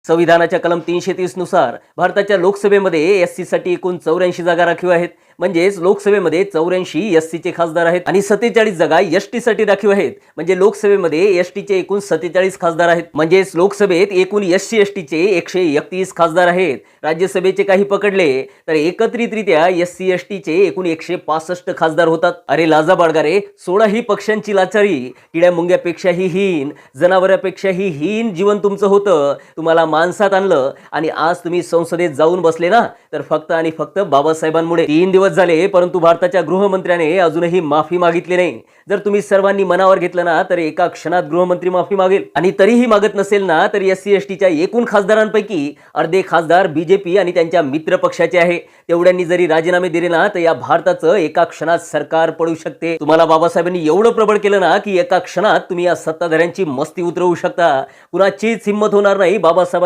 संविधानाच्या कलम 330 नुसार भारताच्या लोकसभेमध्ये एससी साठी एकूण 84 जागा राखीव आहेत. म्हणजेच लोकसभेमध्ये 84 एससीचे खासदार आहेत आणि 47 जागा एसटी साठी राखीव आहेत. म्हणजे लोकसभेमध्ये एसटीचे एकूण 47 खासदार आहेत. म्हणजेच लोकसभेत एकूण एससी एसटीचे 131 खासदार आहेत. राज्यसभेचे काही पकडले तर एकत्रितरित्या एससी एसटीचे एकूण 165 खासदार होतात. अरे लाजा बाळगारे, 16 ही पक्षांची लाचारी, किड्या मुंग्यापेक्षाही हीन, जनावरापेक्षाही हीन जीवन तुमचं होतं. तुम्हाला माणसात आणलं आणि आज तुम्ही संसदेत जाऊन बसले ना, तर फक्त आणि फक्त बाबासाहेबांमुळे. 3 दिवस झाले परंतु भारताच्या गृहमंत्र्याने अजूनही माफी मागितली नाही. जर तुम्ही सर्वांनी मनावर घेतलं ना तर एका क्षणात गृहमंत्री माफी मागेल. आणि तरीही मागत नसेल ना तर एससी एसटीच्या एकूण खासदारांपैकी अर्धे खासदार बीजेपी आणि त्यांच्या मित्र पक्षाचे आहे. तेवढ्यांनी जरी राजीनामे दिले ना तर या भारताचं एका क्षणात सरकार पडू शकते. तुम्हाला बाबासाहेबांनी एवढं प्रबळ केलं ना की एका क्षणात तुम्ही या सत्ताधाऱ्यांची मस्ती उतरवू शकता. कुणाचीच हिंमत होणार नाही बाबासाहेबांच्या